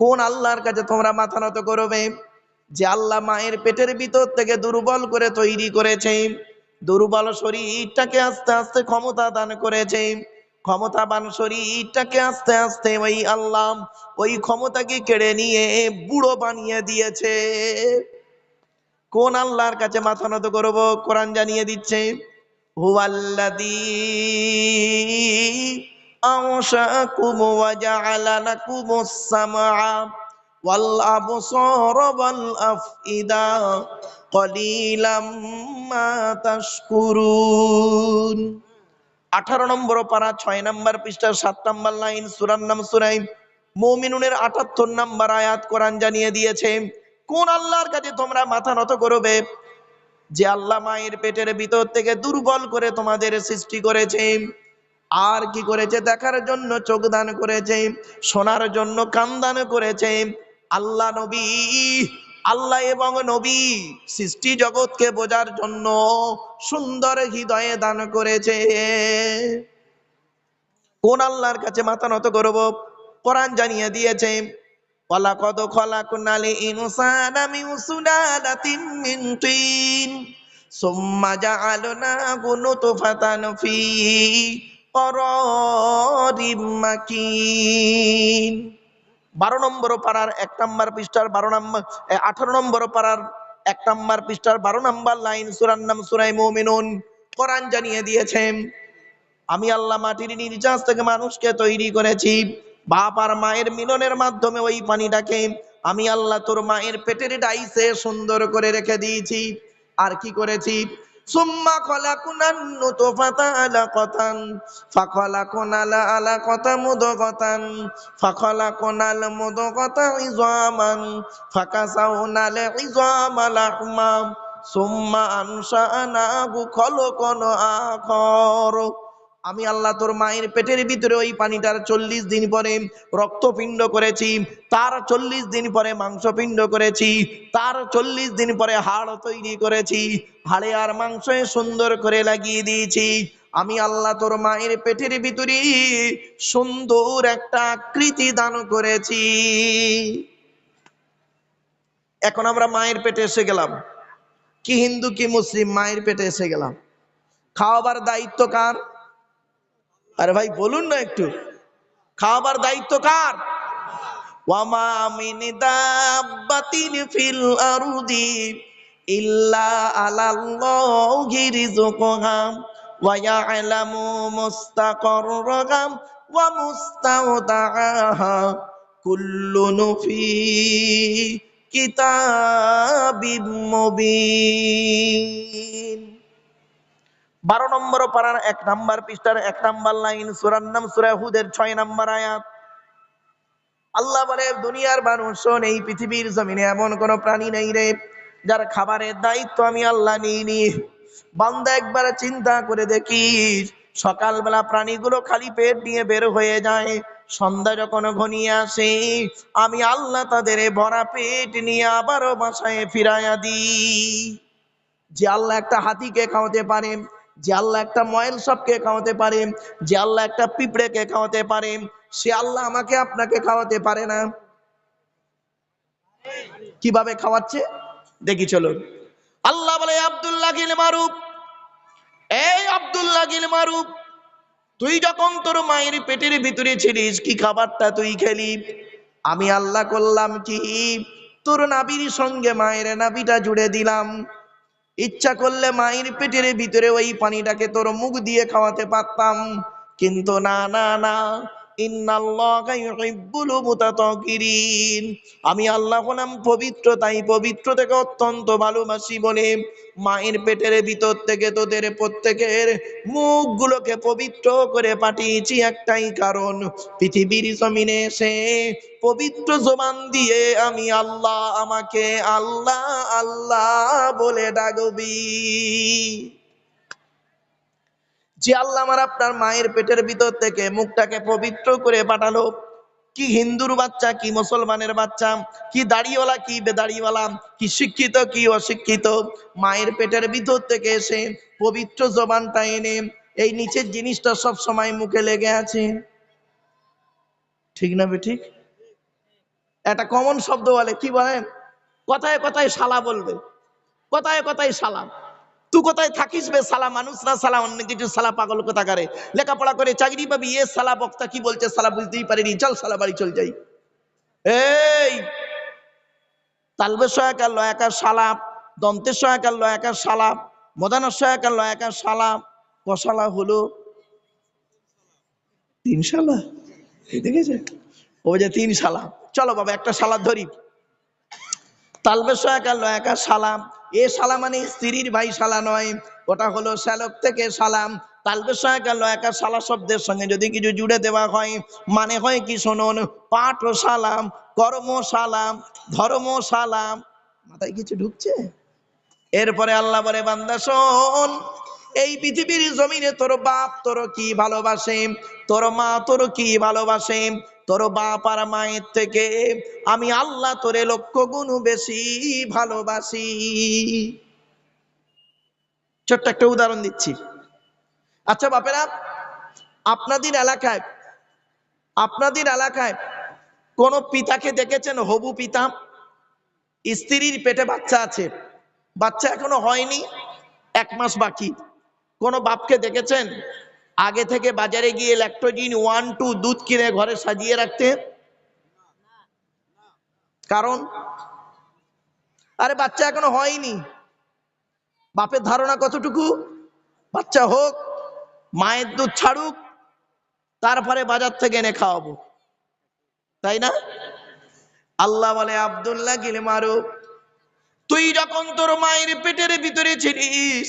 কোন আল্লাহর কাছে তোমরা মাথা নত করবে? যে আল্লাহ মায়ের পেটের ভিতর থেকে দুর্বল করে তৈরি করেছে, দুর্বল শরীরটাকে আস্তে আস্তে ক্ষমতা দান করেছে, ক্ষমতাবান শরীরটাকে আস্তে আস্তে ওই আল্লাহ ওই ক্ষমতাকে কেড়ে নিয়ে বুড়ো বানিয়ে দিয়েছে। কোন আল্লাহর কাছে মাথা নত করব? কোরআন জানিয়ে দিচ্ছে, হুয়াল্লাযী আনশাকুম ওয়া জাআলা লাকুমুস সামআ ওয়াল আবসারা ওয়াল আফইদা কলিলাম মা তাশকুরুন। 18 নম্বর পারা 6 নম্বর পৃষ্ঠা 7 নম্বর লাইন, সূরার নাম সূরা মুমিনুনের 78 নম্বর আয়াত কোরআন জানিয়ে দিয়েছে। কোন আল্লাহর কাছে তোমরা মাথা নত করবে? যে আল্লাহ মায়ের পেটের ভিতর থেকে দুর্বল করে তোমাদের সৃষ্টি করেছে, আর কি করেছে? দেখার জন্য চোখ দান করেছে, শোনার জন্য কান দান করেছে। আল্লাহ নবী, আল্লাহ এবং নবী সৃষ্টি জগৎকে বোঝার জন্য সুন্দর হৃদয়ে দান করেছে। কোন আল্লাহর কাছে মাথা নত করব? কোরআন জানিয়ে দিয়েছে, ওয়ালাকাদ খলাকনাল ইনসানা মিন সুলালাতিন মিন তিন সুম্মা জাআলনাহু নুতফাতান ফি করারিম মাকিন। 12 নম্বর পারার 1 নম্বর পৃষ্ঠার 12 নম্বর 18 নম্বর পারার 1 নম্বর পৃষ্ঠার 12 নম্বর লাইন, সূরার নাম সূরা মুমিনুন। কোরআন জানিয়ে দিয়েছেন, আমি আল্লাহ মাটির নির্যাস থেকে মানুষকে তৈরি করেছি, বাপ আর মায়ের মিলনের মাধ্যমে ওই পানিটাকে আমি আল্লাহ তোর মায়ের পেটের ডাইসে সুন্দর করে রেখে দিয়েছি। আর কি করেছি? সুম্মা খলাকুনান নুতফাতা আলাকাতান ফাখলাকুনাল আলাকাতা মুদগাতান ফাখলাকুনাল মুদগাতা ইযামান ফাকাসাউনাল ইযামা লাহমা সুম্মা আনশাআনাহু খলকান আখর। আমি আল্লাহ তোর মায়ের পেটের ভিতরে ওই পানিটার 40 দিন পরে রক্তপিণ্ড করেছি, তার 40 দিন পরে মাংসপিণ্ড করেছি, তার 40 দিন পরে হাড় তৈরি করেছি, হাড়ে আর মাংসে সুন্দর করে লাগিয়ে দিয়েছি। আমি আল্লাহ তোর মায়ের পেটের ভিতরে সুন্দর একটা আকৃতি দান করেছি। এখন আমরা মায়ের পেটে এসে গেলাম, কি হিন্দু কি মুসলিম, মায়ের পেটে এসে গেলাম। খাওয়াবার দায়িত্ব কার? আরে ভাই বলুন না একটু, খাওয়াবার দায়িত্ব কার? ওয়ামা মিন দাব্বাতিন ফিল আরদি ইল্লা আলাল্লাহি রিজকুহা ওয়া ইয়ালামু মুস্তাকাররাহা ওয়া মুস্তাওদাআহা কুল্লুন ফি কিতাবিম মুবিন। 12 নম্বর পারার 1 নম্বর পৃষ্ঠার 1 নম্বর লাইন, সূরার নাম সূরা হুদের 6 নম্বর আয়াত। আল্লাহ বলে, দুনিয়ার মানুষ শোন, এই পৃথিবীর জমিনে এমন কোন প্রাণী নেই রে যার খাবারের দায়িত্ব আমি আল্লাহ নিইনি। বান্দা একবার চিন্তা করে দেখিস, সকালবেলা প্রাণীগুলো খালি পেট নিয়ে বের হয়ে যায়, সন্ধ্যা যখন ঘনিয়ে আসে আমি আল্লাহ তাদের ভরা পেট নিয়ে আবারও বাসায় ফিরাইয়া দিই। যে আল্লাহ একটা হাতিকে খাওয়াতে পারে, যে আল্লাহ একটা ময়েল সাপকে খাওয়াতে পারে, যে আল্লাহ একটা পিঁপড়েকে খাওয়াতে পারে, সে আল্লাহ আমাকে আপনাকে খাওয়াতে পারে না? কিভাবে খাওয়াচ্ছে দেখি চলুন। আল্লাহ বলে, আব্দুল্লাহ গিল মারুফ, এই আব্দুল্লাহ গিল মারুফ, তুই যখন তোর মায়ের পেটের ভিতরে ছিলিস কি খাবারটা তুই খেলি? আমি আল্লাহ করলাম কি, তোর নাভির সঙ্গে মায়ের নাভিটা জুড়ে দিলাম। ইচ্ছা করলে মায়ের পেটের ভিতরে ওই পানিটাকে তোর মুখ দিয়ে খাওয়াতে পারতাম, কিন্তু না না না, ইন্নাল্লাহা ইউহিব্বুল মুতাতাহহিরিন, আমি আল্লাহ হলাম পবিত্র, তাই পবিত্র থেকে অত্যন্ত ভালোবাসি বলে মায়ের পেটের ভিতর থেকে তোদের প্রত্যেকের মুখগুলোকে পবিত্র করে পাঠিয়েছি একটাই কারণ, পৃথিবীর জমিনে এসে পবিত্র জবান দিয়ে আমি আল্লাহ, আমাকে আল্লাহ আল্লাহ বলে ডাকবি। যে আল্লাহ আমার আপনার মায়ের পেটের ভিতর থেকে মুখটাকে পবিত্র করে পাঠালো, কি হিন্দুর বাচ্চা কি মুসলমানের বাচ্চা, কি দাড়িওয়ালা কি বেদাড়িওয়ালা, কি শিক্ষিত কি অশিক্ষিত, মায়ের পেটের ভিতর থেকে এসে পবিত্র জবানটা এনে এই নিচের জিনিসটা সব সময় মুখে লেগে আছে। ঠিক না বেঠিক? একটা কমন শব্দ বলে, কি বলেন? কথায় কথায় শালা বলবে, কথায় কথায় শালা। তুই কোথায় থাকিস বে শালা? মানুষ না শালা, অন্য কিছু শালা, পাগল কোথাকারে। লেখাপড়া করে চাকরি পাবি, এ শালা বক্তা কি বলছে শালা বুঝতেই পারিনি, চল শালা বাড়ি চল যাই। এই তালবে সহায়কার লয়াকার শালা, দন্তের সহায়কার লয়াকার শালা, মদানের সহায়কার লয়াকার শালা, কশালা হলো 3 শালা। দেখেছে? ও যে 3 শালা। চলো বাবা একটা শালা ধরি। তালবে সহায়কার লয়াকার সালাম, এ শালা মানে স্ত্রীর ভাই শালা নয়, ওটা হলো শ্যালক থেকে সালাম। তালবে সহায়কার লয়াকার শালা শব্দের সঙ্গে যদি কিছু জুড়ে দেওয়া হয়, মানে হয় কি শুনুন, পাঠ ও সালাম, কর্ম সালাম, ধর্ম সালাম। মাথায় কিছু ঢুকছে? এরপরে আল্লাহ বলে, বান্দা শোন, এই পৃথিবীর জমিনে তোর বাপ তোর কি ভালোবাসে, তোর মা তোর কি ভালোবাসে, তোর বাপ আর মায়ের থেকে আমি আল্লাহ তোরে 1,00,000 গুণ বেশি ভালোবাসি। ছোট্ট একটা উদাহরণ দিচ্ছি। আচ্ছা বাপেরা, আপনাদের এলাকায় আপনাদের এলাকায় কোন পিতাকে দেখেছেন, হবু পিতা? স্ত্রীর পেটে বাচ্চা আছে, বাচ্চা এখনো হয়নি, 1 মাস বাকি। কোন বাপকে দেখেছেন আগে থেকে বাজারে গিয়ে ল্যাক্টোজিন 1-2 দুধ কিনে ঘরে সাজিয়ে রাখতে? কারণ আরে বাচ্চা এখনো হয়নি। বাপের ধারণা কতটুকু, বাচ্চা হোক, মায়ের দুধ ছাড়ুক, তারপরে বাজার থেকে এনে খাওয়াবো, তাই না? আল্লাহ বলে, আব্দুল্লাহ গিলে মারুফ, তুই যখন তোর মায়ের পেটের ভিতরে ছিলিস,